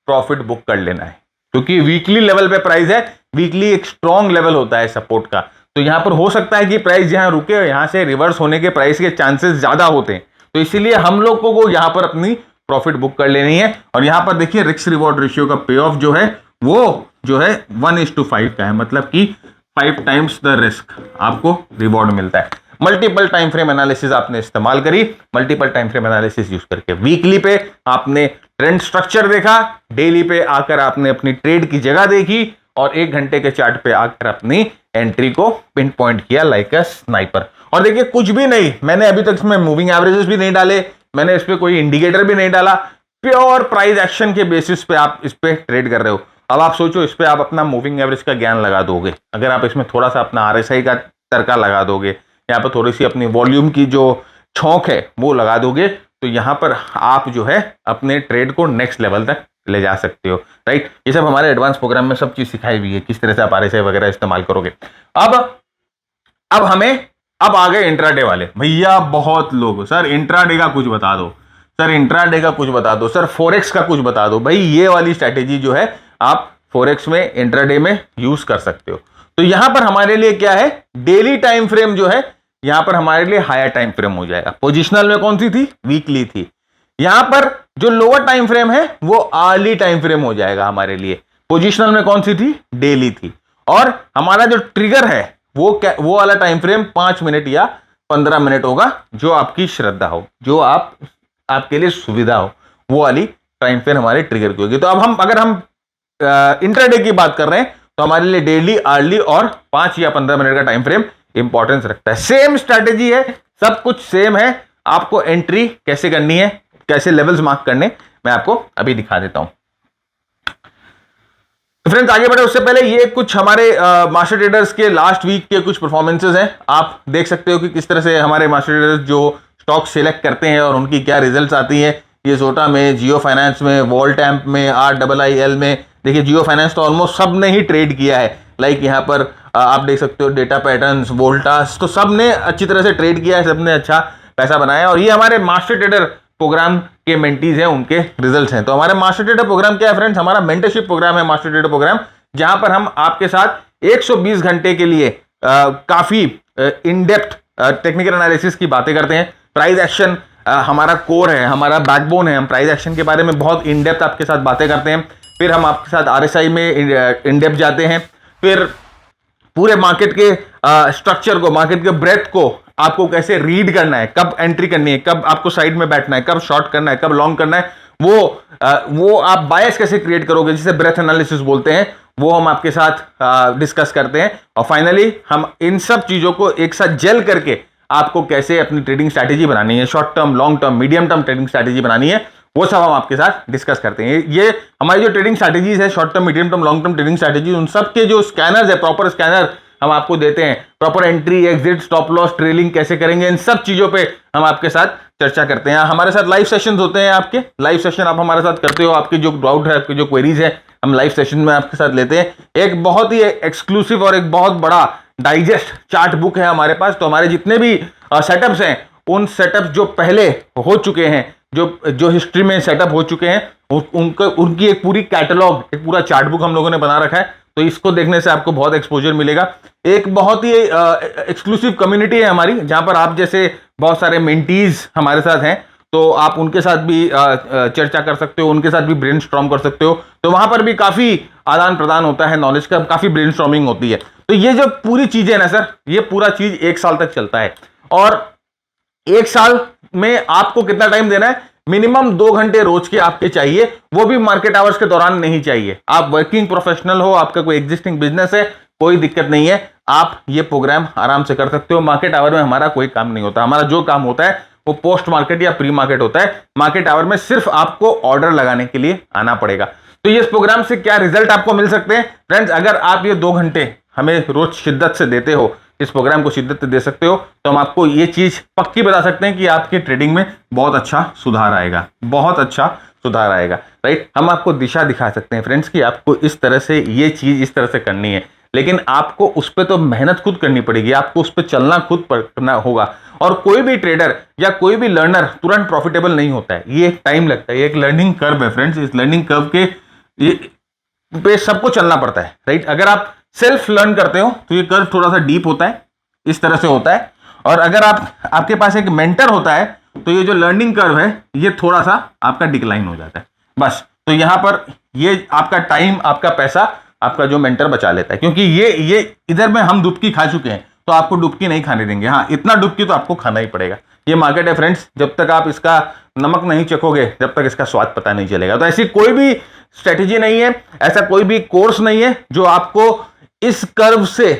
A: प्रॉफिट बुक कर लेना है, क्योंकि वीकली लेवल पे प्राइस है, वीकली एक स्ट्रॉन्ग लेवल होता है सपोर्ट का, तो यहां पर हो सकता है कि प्राइस यहां रुके और यहां से रिवर्स होने के प्राइस के चांसेस ज्यादा होते हैं, तो इसीलिए हम लोग को यहां पर अपनी प्रॉफिट बुक कर लेनी है। और यहां पर देखिए रिस्क रिवॉर्ड रेशियो का पे ऑफ जो है वो जो है 1:5 का है, मतलब कि 5 टाइम्स द रिस्क आपको रिवॉर्ड मिलता है। मल्टीपल टाइम फ्रेम एनालिसिस आपने इस्तेमाल करी, multiple time frame analysis use करके वीकली पे आपने ट्रेंड स्ट्रक्चर देखा, डेली पे आकर आपने अपनी ट्रेड की जगह देखी और 1 घंटे के चार्ट पे आकर अपनी एंट्री को पिन पॉइंट किया लाइक अ स्नाइपर। और देखिए कुछ भी नहीं, मैंने अभी तक इसमें मूविंग एवरेजेस भी नहीं डाले, मैंने इस पे कोई इंडिकेटर भी नहीं डाला, प्योर प्राइस एक्शन के बेसिस पे आप इस पे ट्रेड कर रहे हो। अब आप सोचो इस पे आप अपना मूविंग एवरेज का ज्ञान लगा दोगे, अगर आप इसमें थोड़ा सा अपना आरएसआई का तड़का लगा दोगे, यहाँ पर थोड़ी सी अपनी वॉल्यूम की जो छौंक है वो लगा दोगे, तो यहाँ पर आप जो है अपने ट्रेड को नेक्स्ट लेवल तक ले जा सकते हो, राइट। ये सब हमारे एडवांस प्रोग्राम में सब चीज सिखाई हुई है, किस तरह से आप आरएसआई वगैरह इस्तेमाल करोगे। अब हमें अब आ गए इंट्राडे वाले। भैया बहुत लोग, सर इंट्राडे का कुछ बता दो, सर इंट्राडे का कुछ बता दो, सर फॉरेक्स का कुछ बता दो। भाई ये वाली स्ट्रैटेजी जो है आप फॉरेक्स में इंट्राडे में यूज कर सकते हो। तो यहां पर हमारे लिए क्या है, डेली टाइम फ्रेम जो है यहां पर हमारे लिए हायर टाइम फ्रेम हो जाएगा। पोजिशनल में कौन सी थी, वीकली थी। यहां पर जो लोअर टाइम फ्रेम है वो आर्ली टाइम फ्रेम हो जाएगा हमारे लिए। पोजिशनल में कौन सी थी, डेली थी। और हमारा जो ट्रिगर है वो वाला टाइम फ्रेम 5 मिनट या 15 मिनट होगा, जो आपकी श्रद्धा हो, जो आपके लिए सुविधा हो, वो वाली टाइम फ्रेम हमारे ट्रिगर की होगी। तो अब अगर हम इंट्राडे की बात कर रहे हैं तो हमारे लिए डेली, आर्ली और 5 या 15 मिनट का टाइम फ्रेम इंपॉर्टेंस रखता है। सेम स्ट्रैटेजी है, सब कुछ सेम है। आपको एंट्री कैसे करनी है, कैसे लेवल्स मार्क करने, मैं आपको अभी दिखा देता हूं। तो फ्रेंड्स आगे बढ़े उससे पहले ये कुछ हमारे मास्टर ट्रेडर्स के लास्ट वीक के कुछ परफॉर्मेंसेस हैं। आप देख सकते हो कि किस तरह से हमारे मास्टर ट्रेडर्स जो स्टॉक सिलेक्ट करते हैं और उनकी क्या रिजल्ट्स आती है। ये जोटा में, जियो फाइनेंस में, वोल्टैम्प में, RIIL में। देखिए जियो फाइनेंस तो ऑलमोस्ट सब ने ही ट्रेड किया है, लाइक यहाँ पर आप देख सकते हो डेटा पैटर्न्स, वोल्टास, तो सब ने अच्छी तरह से ट्रेड किया है, सब ने अच्छा पैसा बनाया। और ये हमारे मास्टर ट्रेडर प्रोग्राम के मेंटीज हैं, उनके रिजल्ट्स हैं। तो हमारे मास्टर ट्रेडर प्रोग्राम क्या है फ्रेंड्स, हमारा मेंटरशिप प्रोग्राम है मास्टर ट्रेडर प्रोग्राम, जहां पर हम आपके साथ 120 घंटे के लिए काफी इन डेप्थ टेक्निकल एनालिसिस की बातें करते हैं। प्राइस एक्शन हमारा कोर है, हमारा बैकबोन है। हम प्राइस एक्शन के बारे में बहुत इन डेप्थ आपके साथ बातें करते हैं। फिर हम आपके साथ RSI में इन डेप्थ जाते हैं। फिर पूरे मार्केट के स्ट्रक्चर को, मार्केट के ब्रेथ को आपको कैसे रीड करना है, कब एंट्री करनी है, कब आपको साइड में बैठना है, कब शॉर्ट करना है, कब लॉन्ग करना है, वो आप बायस कैसे क्रिएट करोगे, जिसे ब्रेथ एनालिसिस बोलते हैं, वो हम आपके साथ डिस्कस करते हैं। और फाइनली हम इन सब चीजों को एक साथ जेल करके आपको कैसे अपनी ट्रेडिंग स्ट्रैटेजी बनानी है, short term, long term, medium term trading strategy बनानी है, वो सब हम आपके साथ डिस्कस करते हैं। ये हमारी जो ट्रेडिंग स्ट्रैटेजीज है, short term, medium term, long term trading strategy, उन सब के जो स्कैनर्स है, प्रॉपर स्कैनर हम आपको देते हैं। Proper entry, exit, stop loss, trailing कैसे करेंगे, इन सब चीजों पे हम आपके साथ चर्चा करते हैं। हमारे साथ लाइव सेशंस होते हैं, आपके लाइव सेशन आप हमारे साथ करते हो। आपके जो डाउट है, आपके जो क्वेरीज है, हम लाइव सेशन में आपके साथ लेते हैं। एक बहुत ही एक्सक्लूसिव और एक बहुत बड़ा डाइजेस्ट चार्ट बुक है हमारे पास। तो हमारे जितने भी सेटअप्स हैं, उन सेटअप्स जो पहले हो चुके हैं, जो हिस्ट्री में सेटअप हो चुके हैं, उनकी एक पूरी कैटलॉग, एक पूरा चार्ट बुक हम लोगों ने बना रखा है। तो इसको देखने से आपको बहुत एक्सपोजर मिलेगा। एक बहुत ही एक्सक्लूसिव कम्युनिटी है हमारी, जहां पर आप जैसे बहुत सारे मेंटीज हमारे साथ हैं, तो आप उनके साथ भी चर्चा कर सकते हो, उनके साथ भी ब्रेनस्टॉर्म कर सकते हो। तो वहां पर भी काफी आदान प्रदान होता है नॉलेज का, काफी ब्रेनस्टॉर्मिंग होती है। तो ये जो पूरी चीजें ना सर, ये पूरा चीज 1 साल तक चलता है। और 1 साल में आपको कितना टाइम देना है, मिनिमम 2 घंटे रोज के आपके चाहिए, वो भी मार्केट आवर्स के दौरान नहीं चाहिए। आप वर्किंग प्रोफेशनल हो, आपका कोई एग्जिस्टिंग बिजनेस है, कोई दिक्कत नहीं है, आप ये प्रोग्राम आराम से कर सकते हो। मार्केट आवर में हमारा कोई काम नहीं होता। हमारा जो काम होता है वो पोस्ट मार्केट या प्री मार्केट होता है। मार्केट आवर में सिर्फ आपको ऑर्डर लगाने के लिए आना पड़ेगा। तो ये इस प्रोग्राम से क्या रिजल्ट आपको मिल सकते हैं फ्रेंड्स, अगर आप ये 2 घंटे हमें रोज शिद्दत से देते हो, इस प्रोग्राम को शिद्दत से दे सकते हो, तो हम आपको ये चीज पक्की बता सकते हैं कि आपके ट्रेडिंग में बहुत अच्छा सुधार आएगा, बहुत अच्छा सुधार आएगा। राइट, हम आपको दिशा दिखा सकते हैं फ्रेंड्स कि आपको इस तरह से ये चीज इस तरह से करनी है, लेकिन आपको उस पर तो मेहनत खुद करनी पड़ेगी, आपको उस पर चलना खुद करना होगा। और कोई भी ट्रेडर या कोई भी लर्नर तुरंत प्रॉफिटेबल नहीं होता है, ये एक टाइम लगता है, ये एक लर्निंग कर्व है फ्रेंड्स। इस लर्निंग कर्व के पे सबको चलना पड़ता है। राइट, अगर आप सेल्फ लर्न करते हो तो ये कर्व थोड़ा सा डीप होता है, इस तरह से होता है, और अगर आपके पास एक मेंटर होता है तो ये जो लर्निंग कर्व है ये थोड़ा सा आपका डिक्लाइन हो जाता है बस। तो यहां पर ये आपका टाइम, आपका पैसा, आपका जो मेंटर बचा लेता है, क्योंकि ये इधर में हम डुबकी खा चुके हैं, तो आपको डुबकी नहीं खाने देंगे। हाँ, इतना डुबकी तो आपको खाना ही पड़ेगा। ये मार्केट है फ्रेंड्स, जब तक आप इसका नमक नहीं चखोगे जब तक इसका स्वाद पता नहीं चलेगा। तो ऐसी कोई भी स्ट्रेटेजी नहीं है, ऐसा कोई भी कोर्स नहीं है जो आपको इस कर्व से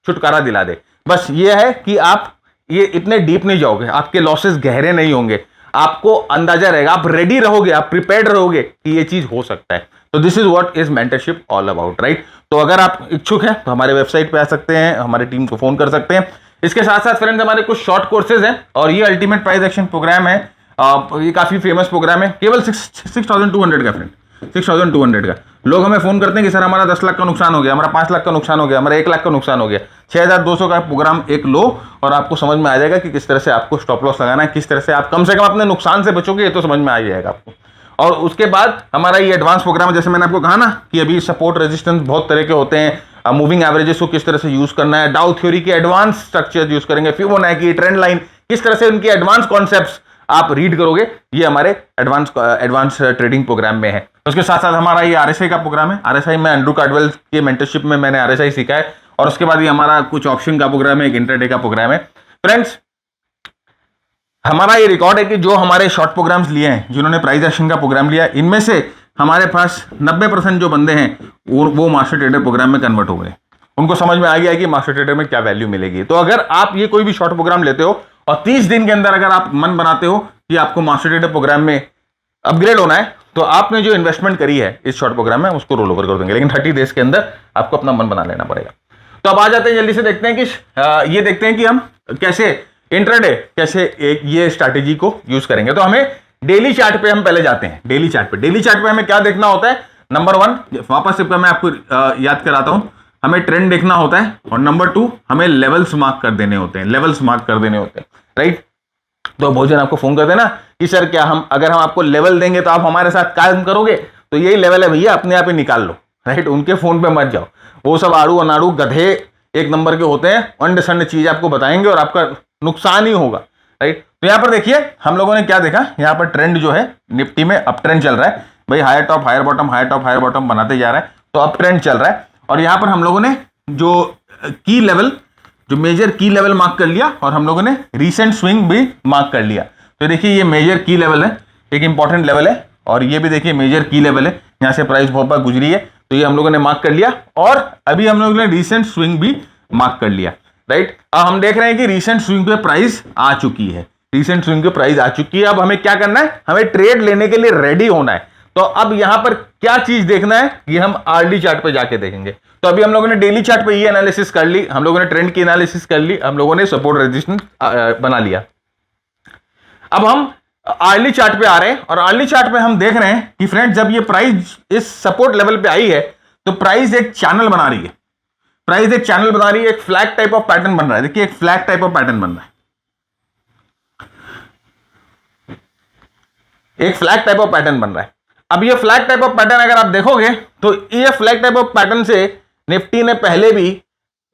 A: छुटकारा दिला दे। बस ये है कि आप ये इतने डीप नहीं जाओगे, आपके लॉसेस गहरे नहीं होंगे, आपको अंदाजा रहेगा, आप रेडी रहोगे, आप प्रिपेयर्ड रहोगे कि ये चीज हो सकता है। तो this is what is mentorship all about. Right, तो अगर आप इच्छुक हैं तो हमारे वेबसाइट पे आ सकते हैं, हमारी टीम को फोन कर सकते हैं। इसके साथ साथ फ्रेंड्स हमारे कुछ शॉर्ट कोर्सेज हैं, और ये अल्टीमेट प्राइस एक्शन प्रोग्राम है, ये काफी फेमस प्रोग्राम है, केवल 6200 का फ्रेंड, 6200 का। लोग हमें फोन करते हैं कि सर हमारा 10 लाख का नुकसान हो गया, हमारा 5 लाख का नुकसान हो गया, हमारा 1 लाख का नुकसान हो गया। 6200 का प्रोग्राम एक लो और आपको समझ में आ जाएगा कि किस तरह से आपको स्टॉप लॉस लगाना है, किस तरह से आप कम से कम अपने नुकसान से बचोगे, ये तो समझ में आ जाएगा आपको। और उसके बाद हमारा ये एडवांस प्रोग्राम है, जैसे मैंने आपको कहा ना कि अभी सपोर्ट रेजिस्टेंस बहुत तरह के होते हैं, मूविंग एवरेजेस को किस तरह से यूज करना है, डाउ थ्योरी के एडवांस स्ट्रक्चर यूज करेंगे, फिबोनाची, ट्रेंड लाइन, किस तरह से उनके एडवांस कॉन्सेप्ट्स आप रीड करोगे, ये हमारे एडवांस ट्रेडिंग प्रोग्राम में है। उसके साथ साथ हमारा ये आरएसआई का प्रोग्राम है। आरएसआई में एंड्रू कार्डवेल के मेंटरशिप में मैंने आरएसआई सीखा है, और उसके बाद ये हमारा कुछ ऑप्शन का प्रोग्राम है, एक इंट्राडे का प्रोग्राम है। फ्रेंड्स हमारा ये रिकॉर्ड है कि जो हमारे शॉर्ट प्रोग्राम्स लिए हैं, जिन्होंने प्राइस एक्शन का प्रोग्राम लिया, इनमें से हमारे पास 90% जो बंदे हैं वो मास्टर ट्रेडर प्रोग्राम में कन्वर्ट हो गए। उनको समझ में आ गया कि मास्टर ट्रेडर में क्या वैल्यू मिलेगी। तो अगर आप ये कोई भी शॉर्ट प्रोग्राम लेते हो और 30 दिन के अंदर अगर आप मन बनाते हो कि आपको मास्टर ट्रेडर प्रोग्राम में अपग्रेड होना है, तो आपने जो इन्वेस्टमेंट करी है इस शॉर्ट प्रोग्राम में उसको रोल ओवर कर देंगे, लेकिन 30 डेज के अंदर आपको अपना मन बना लेना पड़ेगा। तो अब आ जाते हैं, जल्दी से देखते हैं कि ये देखते हैं कि हम कैसे इंट्राडे, कैसे एक ये स्ट्रैटेजी को यूज करेंगे। तो हमें डेली चार्ट पे हम पहले जाते हैं। डेली चार्ट पे हमें क्या देखना होता है? नंबर 1, वापस से मैं आपको याद कराता हूं, हमें ट्रेंड देखना होता है, और नंबर 2 हमें लेवल्स मार्क कर देने होते हैं, राइट। तो भोजन आपको फोन करते हैं ना कि सर क्या अगर हम आपको लेवल देंगे तो आप हमारे साथ काम करोगे? तो यही लेवल है भैया, अपने आप ही निकाल लो, राइट। उनके फोन पे मत जाओ, वो सब आड़ू अनाड़ू गधे एक नंबर के होते हैं, अंड संड चीज आपको बताएंगे और आपका नुकसान ही होगा, राइट। तो यहां पर देखिए हम लोगों ने क्या देखा, यहां पर ट्रेंड जो है निफ्टी में अप ट्रेंड चल रहा है भाई, higher top higher bottom, higher top higher bottom बनाते जा रहा है, तो अप ट्रेंड चल रहा है। और यहां पर हम लोगों ने जो की लेवल, जो मेजर की लेवल मार्क कर लिया, और हम लोगों ने रीसेंट स्विंग भी मार्क कर लिया। तो देखिए ये मेजर की लेवल है, एक इंपॉर्टेंट लेवल है, और ये भी देखिए मेजर की लेवल है, यहां से प्राइस बहुत बार गुजरी है, तो ये हम लोगों ने मार्क कर लिया। और अभी हम लोगों ने रीसेंट स्विंग भी मार्क कर लिया, राइट। अब हम देख रहे हैं कि रीसेंट स्विंग पे प्राइस आ चुकी है, अब हमें क्या करना है? हमें ट्रेड लेने के लिए रेडी होना है। तो अब यहां पर क्या चीज देखना है, ये हम आरडी चार्ट पे जाके देखेंगे। तो अभी हम लोगों ने डेली चार्ट पे ये एनालिसिस कर ली, हम लोगों ने ट्रेंड की एनालिसिस कर ली, हम लोगों ने सपोर्ट रेजिस्टेंस बना लिया। अब हम आर्ली चार्ट पे आ रहे हैं, और आर्ली चार्ट पे हम देख रहे हैं कि फ्रेंड जब ये प्राइस इस सपोर्ट लेवल पे आई है तो प्राइस एक चैनल बना रही है, एक फ्लैग टाइप ऑफ पैटर्न बन रहा है। देखिए एक फ्लैग टाइप ऑफ पैटर्न बन रहा है, अब ये फ्लैग टाइप ऑफ पैटर्न अगर आप देखोगे तो ये फ्लैग टाइप ऑफ पैटर्न से निफ्टी ने पहले भी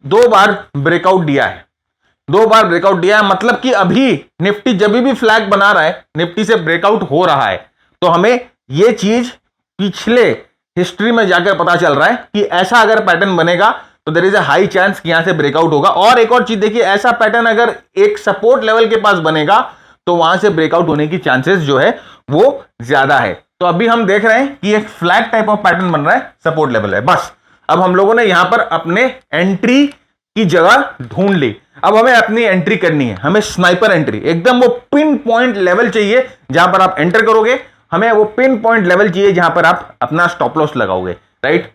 A: 2 बार ब्रेकआउट दिया है, मतलब कि अभी निफ्टी जब भी फ्लैग बना रहा है, निफ्टी से ब्रेकआउट हो रहा है। तो हमें ये चीज पिछले हिस्ट्री में जाकर पता चल रहा है कि ऐसा अगर पैटर्न बनेगा तो there is a high chance कि यहां से ब्रेकआउट होगा। और एक और चीज देखिए, ऐसा पैटर्न अगर एक सपोर्ट लेवल के पास बनेगा तो वहां से ब्रेकआउट होने की चांसेस जो है वो ज्यादा है। तो अभी हम देख रहे हैं कि एक फ्लैग टाइप ऑफ पैटर्न बन रहा है, सपोर्ट लेवल है। बस अब हम लोगों ने यहां पर अपने एंट्री की जगह ढूंढ ली, अब हमें अपनी एंट्री करनी है, हमें स्नाइपर एंट्री, एकदम वो पिन पॉइंट लेवल चाहिए जहां पर आप एंटर करोगे, हमें वो पिन पॉइंट लेवल चाहिए जहां पर आप अपना स्टॉप लॉस लगाओगे, राइट।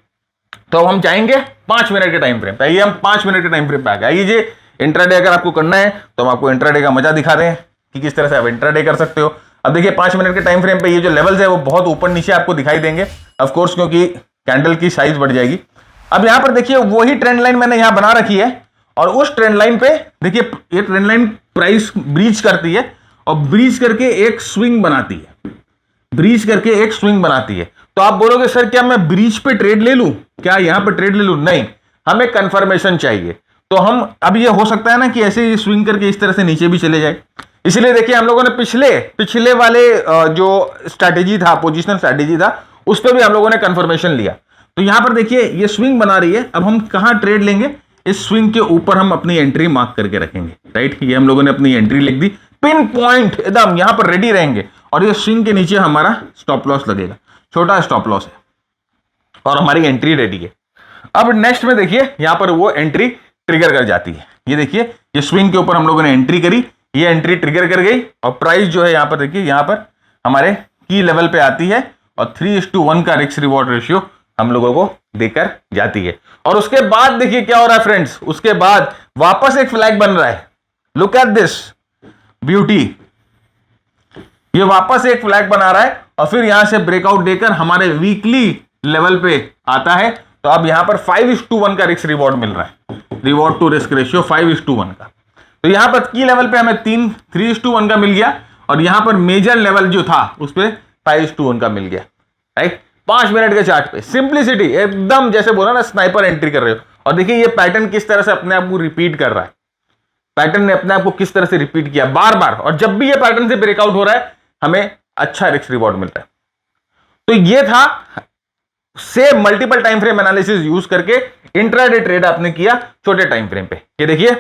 A: तो हम चाहेंगे 5 मिनट के टाइम फ्रेम पे। आइए हम 5 मिनट के टाइम फ्रेम पे आ गए। आइए इंट्राडे अगर आपको करना है तो हम आपको इंट्राडे का मजा दिखा रहे हैं कि किस तरह से आप इंट्राडे कर सकते हो। अब देखिए 5 मिनट के टाइम फ्रेम पे ये जो लेवल्स है वो बहुत ऊपर नीचे आपको दिखाई देंगे, ऑफ कोर्स, क्योंकि कैंडल की साइज बढ़ जाएगी। अब यहां पर देखिए वही ट्रेंड लाइन मैंने यहां बना रखी है, और उस ट्रेंड लाइन पे देखिए ये ट्रेंड लाइन प्राइस ब्रीच करती है और ब्रीच करके एक स्विंग बनाती है, ब्रीच करके एक स्विंग बनाती है। तो आप बोलोगे सर क्या मैं ब्रीच पे ट्रेड ले लूं, क्या यहां पे ट्रेड ले लूं? नहीं, हमें कंफर्मेशन चाहिए। तो हम अब ये हो सकता है ना कि ऐसे स्विंग करके इस तरह से नीचे भी चले जाए। इसलिए देखिए हम लोगों ने पिछले वाले जो स्ट्रैटेजी था, पोजिशनल स्ट्रैटेजी था, उस पर भी हम लोगों ने कंफर्मेशन लिया। तो यहां पर देखिए ये स्विंग बना रही है। अब हम कहां ट्रेड लेंगे? इस स्विंग के ऊपर हम अपनी एंट्री मार्क करके रखेंगे, राइट। ये हम लोगों ने अपनी एंट्री लिख दी, पिन पॉइंट एकदम यहां पर रेडी रहेंगे, और ये स्विंग के नीचे हमारा स्टॉप लॉस लगेगा, छोटा स्टॉप लॉस है, और हमारी एंट्री रेडी है। अब नेक्स्ट में देखिए यहां पर वो एंट्री ट्रिगर कर जाती है। ये देखिए ये स्विंग के ऊपर हम लोगों ने एंट्री करी, ये एंट्री ट्रिगर कर गई, और प्राइस जो है यहां पर देखिए यहां पर हमारे की लेवल पे आती है, और 3:1 का रिस्क रिवॉर्ड रेशियो हम लोगों को देकर जाती है। और उसके बाद देखिए क्या हो रहा है फ्रेंड्स, उसके बाद वापस एक फ्लैग बन रहा है। लुक एट दिस ब्यूटी, ये वापस एक फ्लैग बना रहा है, और फिर यहां से ब्रेकआउट देकर हमारे वीकली लेवल पे आता है। तो अब यहां पर 5:1 का रिस्क रिवॉर्ड मिल रहा है, रिवॉर्ड टू रिस्क रेशियो 5:1 का। तो यहां पर की लेवल पे हमें 3:1 का मिल गया, और यहां पर मेजर लेवल जो था उस पर 5:1 का मिल गया, राइट। 5 मिनट के चार्ट पे सिंप्लिसिटी एकदम, जैसे बोला ना स्नाइपर एंट्री कर रहे हो। और देखिए ये पैटर्न किस तरह से अपने आप को रिपीट कर रहा है, पैटर्न ने अपने आप को किस तरह से रिपीट किया बार बार, और जब भी ये पैटर्न से ब्रेकआउट हो रहा है हमें अच्छा रिस्क रिवॉर्ड मिल रहा है। तो ये था same multiple time frame analysis use करके इंट्राडे ट्रेड आपने किया छोटे टाइम फ्रेम पे। ये देखिए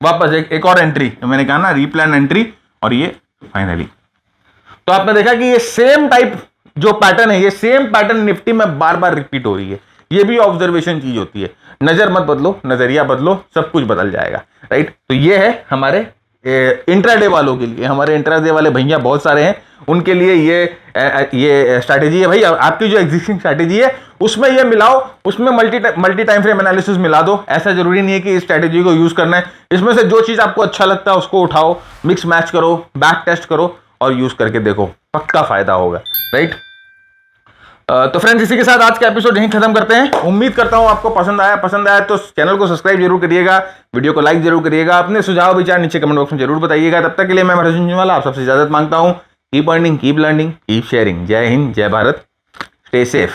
A: वापस एक और एंट्री, मैंने कहा ना रीप्लान एंट्री, और ये फाइनली। तो आपने देखा कि ये सेम टाइप जो पैटर्न है, ये सेम पैटर्न निफ्टी में बार बार रिपीट हो रही है। ये भी ऑब्जर्वेशन चीज होती है, नजर मत बदलो, नजरिया बदलो, सब कुछ बदल जाएगा, राइट। तो ये है हमारे इंट्राडे वालों के लिए, हमारे इंट्राडे वाले भैया बहुत सारे हैं, उनके लिए ये स्ट्रैटेजी है भाई। आपकी जो एग्जिस्टिंग स्ट्रैटेजी है उसमें ये मिलाओ, उसमें मल्टी टाइम फ्रेम एनालिसिस मिला दो। ऐसा जरूरी नहीं है कि इस स्ट्रैटेजी को यूज करना है, इसमें से जो चीज आपको अच्छा लगता है उसको उठाओ, मिक्स मैच करो, बैक टेस्ट करो, और यूज करके देखो, पक्का फायदा होगा, राइट। तो फ्रेंड्स इसी के साथ आज का एपिसोड यहीं खत्म करते हैं। उम्मीद करता हूं आपको पसंद आया तो चैनल को सब्सक्राइब जरूर करिएगा, वीडियो को लाइक जरूर करिएगा, अपने सुझाव विचार नीचे कमेंट बॉक्स में जरूर बताइएगा। तब तक के लिए मैं भरत झुंझुनवाला आप सबसे इजाजत मांगता हूं। Keep earning, keep learning, keep sharing. जय हिंद, जय भारत, स्टे सेफ।